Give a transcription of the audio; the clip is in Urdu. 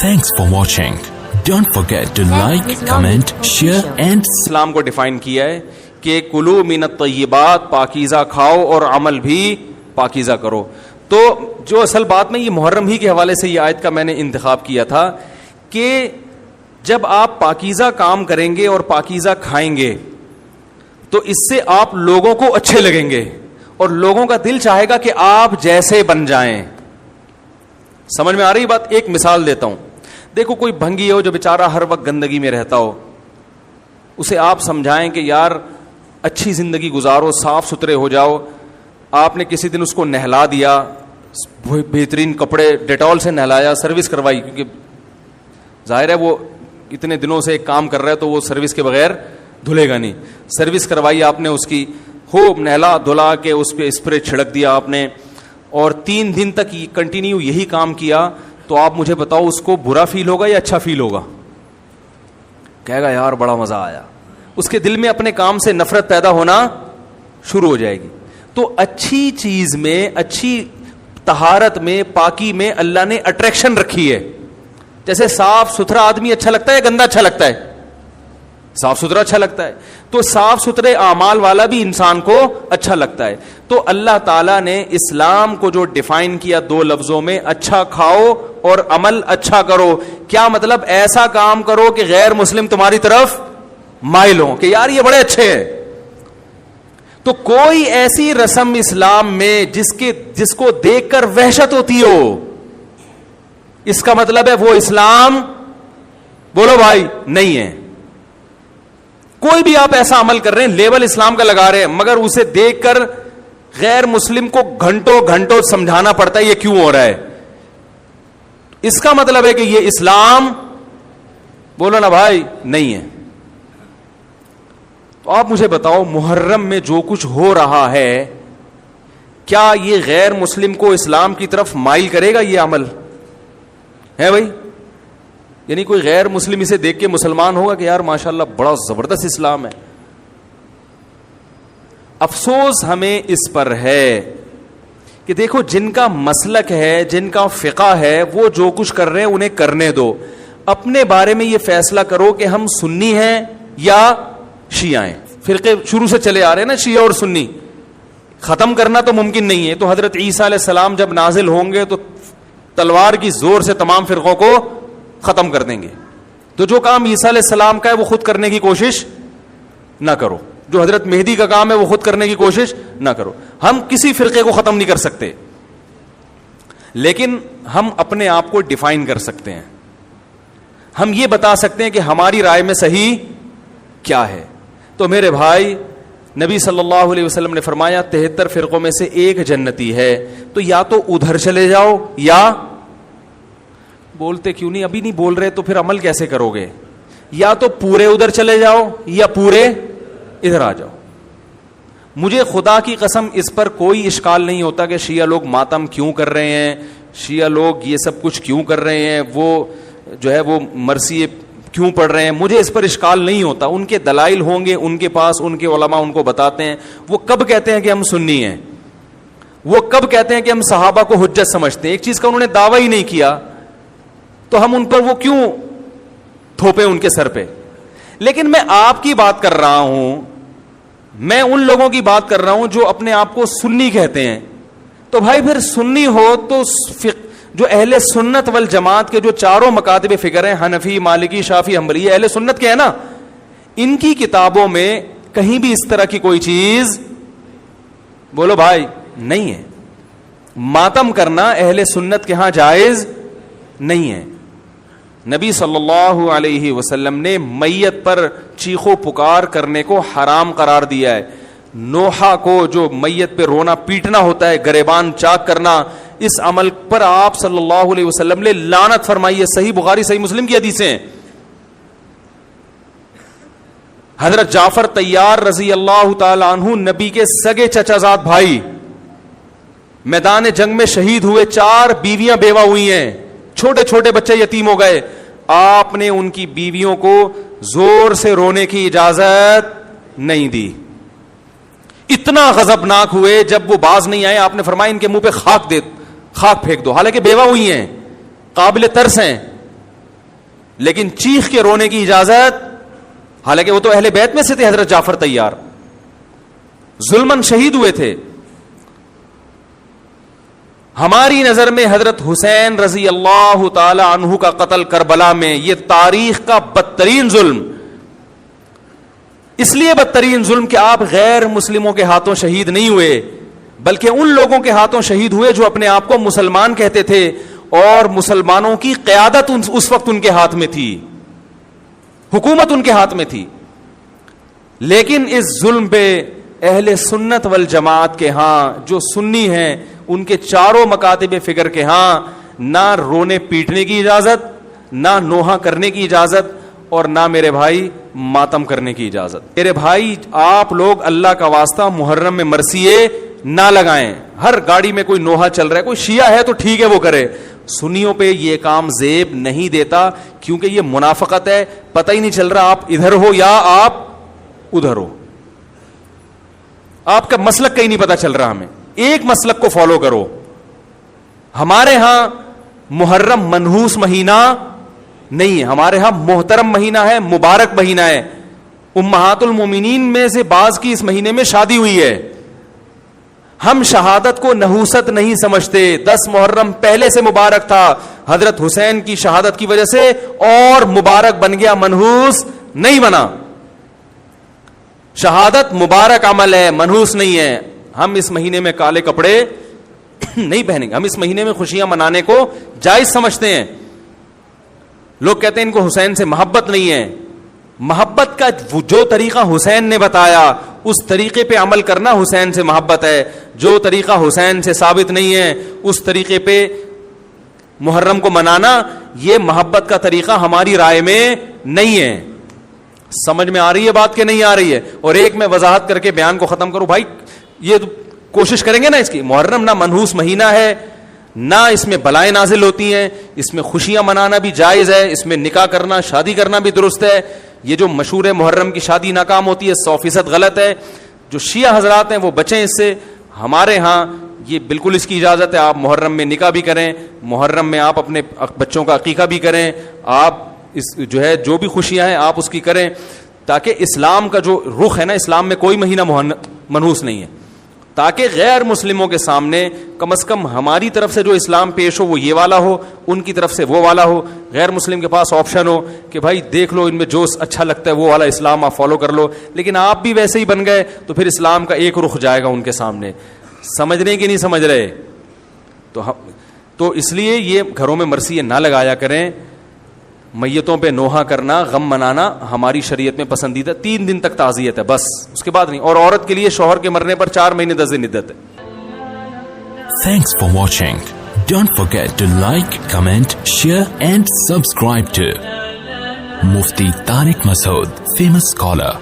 Thanks for watching. Don't forget to like, comment, share and اسلام کو ڈیفائن کیا ہے کہ کلو من الطیبات، پاکیزہ کھاؤ اور عمل بھی پاکیزہ کرو. تو جو اصل بات میں یہ محرم ہی کے حوالے سے یہ آیت کا میں نے انتخاب کیا تھا کہ جب آپ پاکیزہ کام کریں گے اور پاکیزہ کھائیں گے تو اس سے آپ لوگوں کو اچھے لگیں گے اور لوگوں کا دل چاہے گا کہ آپ جیسے بن جائیں. سمجھ میں آ رہی بات؟ ایک مثال دیتا ہوں. دیکھو کوئی بھنگی ہو جو بیچارہ ہر وقت گندگی میں رہتا ہو, اسے آپ سمجھائیں کہ یار اچھی زندگی گزارو, صاف ستھرے ہو جاؤ. آپ نے کسی دن اس کو نہلا دیا, بہترین کپڑے ڈیٹول سے نہلایا, سروس کروائی, کیونکہ ظاہر ہے وہ اتنے دنوں سے ایک کام کر رہا ہے تو وہ سروس کے بغیر دھلے گا نہیں. سروس کروائی آپ نے اس کی, خوب نہلا دھلا کے اس پہ اسپرے چھڑک دیا آپ نے, اور 3 دن تک کنٹینیو یہی کام کیا, تو آپ مجھے بتاؤ اس کو برا فیل ہوگا یا اچھا فیل ہوگا؟ کہے گا یار بڑا مزہ آیا. اس کے دل میں اپنے کام سے نفرت پیدا ہونا شروع ہو جائے گی. تو اچھی چیز میں, اچھی طہارت میں, پاکی میں اللہ نے اٹریکشن رکھی ہے. جیسے صاف ستھرا آدمی اچھا لگتا ہے, گندا اچھا لگتا ہے؟ صاف ستھرا اچھا لگتا ہے. تو صاف ستھرے اعمال والا بھی انسان کو اچھا لگتا ہے. تو اللہ تعالیٰ نے اسلام کو جو ڈیفائن کیا 2 لفظوں میں, اچھا کھاؤ اور عمل اچھا کرو. کیا مطلب؟ ایسا کام کرو کہ غیر مسلم تمہاری طرف مائل ہوں کہ یار یہ بڑے اچھے ہیں. تو کوئی ایسی رسم اسلام میں جس کو دیکھ کر وحشت ہوتی ہو, اس کا مطلب ہے وہ اسلام, بولو بھائی, نہیں ہے. کوئی بھی آپ ایسا عمل کر رہے ہیں, لیبل اسلام کا لگا رہے ہیں, مگر اسے دیکھ کر غیر مسلم کو گھنٹوں گھنٹوں سمجھانا پڑتا ہے یہ کیوں ہو رہا ہے, اس کا مطلب ہے کہ یہ اسلام, بولو نا بھائی, نہیں ہے. تو آپ مجھے بتاؤ محرم میں جو کچھ ہو رہا ہے, کیا یہ غیر مسلم کو اسلام کی طرف مائل کرے گا؟ یہ عمل ہے بھائی. یعنی کوئی غیر مسلم اسے دیکھ کے مسلمان ہوگا کہ یار ماشاءاللہ بڑا زبردست اسلام ہے. افسوس ہمیں اس پر ہے کہ دیکھو جن کا مسلک ہے, جن کا فقہ ہے, وہ جو کچھ کر رہے ہیں انہیں کرنے دو. اپنے بارے میں یہ فیصلہ کرو کہ ہم سنی ہیں یا شیعہ ہیں. فرقے شروع سے چلے آ رہے ہیں نا, شیعہ اور سنی, ختم کرنا تو ممکن نہیں ہے. تو حضرت عیسیٰ علیہ السلام جب نازل ہوں گے تو تلوار کی زور سے تمام فرقوں کو ختم کر دیں گے. تو جو کام عیسیٰ علیہ السلام کا ہے وہ خود کرنے کی کوشش نہ کرو, جو حضرت مہدی کا کام ہے وہ خود کرنے کی کوشش نہ کرو. ہم کسی فرقے کو ختم نہیں کر سکتے, لیکن ہم اپنے آپ کو ڈیفائن کر سکتے ہیں. ہم یہ بتا سکتے ہیں کہ ہماری رائے میں صحیح کیا ہے. تو میرے بھائی, نبی صلی اللہ علیہ وسلم نے فرمایا 73 فرقوں میں سے ایک جنتی ہے. تو یا تو ادھر چلے جاؤ, یا بولتے کیوں نہیں, ابھی نہیں بول رہے تو پھر عمل کیسے کرو گے, یا تو پورے ادھر چلے جاؤ یا پورے ادھر آ جاؤ. مجھے خدا کی قسم اس پر کوئی اشکال نہیں ہوتا کہ شیعہ لوگ ماتم کیوں کر رہے ہیں, شیعہ لوگ یہ سب کچھ کیوں کر رہے ہیں, وہ جو ہے وہ مرثیے کیوں پڑھ رہے ہیں. مجھے اس پر اشکال نہیں ہوتا. ان کے دلائل ہوں گے ان کے پاس, ان کے علماء ان کو بتاتے ہیں. وہ کب کہتے ہیں کہ ہم سنی ہیں, وہ کب کہتے ہیں کہ ہم صحابہ کو حجت سمجھتے ہیں. ایک چیز کا انہوں نے دعویٰ ہی نہیں کیا تو ہم ان پر وہ کیوں تھوپے ان کے سر پہ. لیکن میں آپ کی بات کر رہا ہوں, میں ان لوگوں کی بات کر رہا ہوں جو اپنے آپ کو سنی کہتے ہیں. تو بھائی پھر سنی ہو تو جو اہل سنت والجماعت کے جو 4 مکاتب فکر ہیں, حنفی, مالکی, شافعی, حنبلی, اہل سنت کے ہیں نا, ان کی کتابوں میں کہیں بھی اس طرح کی کوئی چیز, بولو بھائی, نہیں ہے. ماتم کرنا اہل سنت کے ہاں جائز نہیں ہے. نبی صلی اللہ علیہ وسلم نے میت پر چیخو پکار کرنے کو حرام قرار دیا ہے. نوحہ کو جو میت پہ رونا پیٹنا ہوتا ہے, گریبان چاک کرنا, اس عمل پر آپ صلی اللہ علیہ وسلم نے لعنت فرمائی ہے. صحیح بخاری صحیح مسلم کی حدیثیں ہیں. حضرت جعفر طیار رضی اللہ تعالی عنہ نبی کے سگے چچا زاد بھائی میدان جنگ میں شہید ہوئے. 4 بیویاں بیوہ ہوئی ہیں, چھوٹے چھوٹے بچے یتیم ہو گئے. آپ نے ان کی بیویوں کو زور سے رونے کی اجازت نہیں دی. اتنا غضبناک ہوئے, جب وہ باز نہیں آئے آپ نے فرمایا ان کے منہ پہ خاک پھینک دو. حالانکہ بیوہ ہوئی ہیں, قابل ترس ہیں, لیکن چیخ کے رونے کی اجازت, حالانکہ وہ تو اہل بیت میں سے تھے, حضرت جعفر طیار ظلمن شہید ہوئے تھے. ہماری نظر میں حضرت حسین رضی اللہ تعالی عنہ کا قتل کربلا میں یہ تاریخ کا بدترین ظلم, اس لیے بدترین ظلم کہ آپ غیر مسلموں کے ہاتھوں شہید نہیں ہوئے, بلکہ ان لوگوں کے ہاتھوں شہید ہوئے جو اپنے آپ کو مسلمان کہتے تھے, اور مسلمانوں کی قیادت اس وقت ان کے ہاتھ میں تھی, حکومت ان کے ہاتھ میں تھی. لیکن اس ظلم پہ اہل سنت والجماعت کے ہاں جو سنی ہیں ان کے چاروں مکاتب فکر کے ہاں نہ رونے پیٹنے کی اجازت, نہ نوحہ کرنے کی اجازت, اور نہ میرے بھائی ماتم کرنے کی اجازت. میرے بھائی آپ لوگ اللہ کا واسطہ محرم میں مرثیے نہ لگائیں. ہر گاڑی میں کوئی نوحہ چل رہا ہے, کوئی شیعہ ہے تو ٹھیک ہے وہ کرے, سنیوں پہ یہ کام زیب نہیں دیتا, کیونکہ یہ منافقت ہے. پتہ ہی نہیں چل رہا آپ ادھر ہو یا آپ ادھر ہو, آپ کا مسلک کہیں نہیں پتا چل رہا. ہمیں ایک مسلک کو فالو کرو. ہمارے ہاں محرم منحوس مہینہ نہیں ہے, ہمارے ہاں محترم مہینہ ہے, مبارک مہینہ ہے. امہات المومنین میں سے بعض کی اس مہینے میں شادی ہوئی ہے. ہم شہادت کو نحوست نہیں سمجھتے. 10 محرم پہلے سے مبارک تھا, حضرت حسین کی شہادت کی وجہ سے اور مبارک بن گیا, منحوس نہیں بنا. شہادت مبارک عمل ہے, منحوس نہیں ہے. ہم اس مہینے میں کالے کپڑے نہیں پہنیں گے, ہم اس مہینے میں خوشیاں منانے کو جائز سمجھتے ہیں. لوگ کہتے ہیں ان کو حسین سے محبت نہیں ہے. محبت کا جو طریقہ حسین نے بتایا اس طریقے پہ عمل کرنا حسین سے محبت ہے. جو طریقہ حسین سے ثابت نہیں ہے اس طریقے پہ محرم کو منانا یہ محبت کا طریقہ ہماری رائے میں نہیں ہے. سمجھ میں آ رہی ہے بات کہ نہیں آ رہی ہے؟ اور ایک میں وضاحت کر کے بیان کو ختم کروں. بھائی یہ کوشش کریں گے نا اس کی, محرم نہ منحوس مہینہ ہے, نہ اس میں بلائیں نازل ہوتی ہیں, اس میں خوشیاں منانا بھی جائز ہے, اس میں نکاح کرنا شادی کرنا بھی درست ہے. یہ جو مشہور ہے محرم کی شادی ناکام ہوتی ہے 100% غلط ہے. جو شیعہ حضرات ہیں وہ بچیں اس سے. ہمارے ہاں یہ بالکل اس کی اجازت ہے, آپ محرم میں نکاح بھی کریں, محرم میں آپ اپنے بچوں کا عقیقہ بھی کریں, آپ اس جو ہے جو بھی خوشیاں ہیں آپ اس کی کریں, تاکہ اسلام کا جو رخ ہے نا, اسلام میں کوئی مہینہ منحوس نہیں ہے, تاکہ غیر مسلموں کے سامنے کم از کم ہماری طرف سے جو اسلام پیش ہو وہ یہ والا ہو, ان کی طرف سے وہ والا ہو. غیر مسلم کے پاس آپشن ہو کہ بھائی دیکھ لو ان میں جو اچھا لگتا ہے وہ والا اسلام آپ فالو کر لو, لیکن آپ بھی ویسے ہی بن گئے تو پھر اسلام کا ایک رخ جائے گا ان کے سامنے. سمجھنے کی نہیں سمجھ رہے؟ تو اس لیے یہ گھروں میں مرثیے نہ لگایا کریں. میتوں پہ نوحہ کرنا, غم منانا ہماری شریعت میں پسندیدہ. 3 دن تک تعزیت ہے بس, اس کے بعد نہیں. اور عورت کے لیے شوہر کے مرنے پر 4 مہینے 10 دن عدت ہے. Thanks for watching. Don't forget to like, comment, share and subscribe to Mufti Tariq Masood, famous scholar.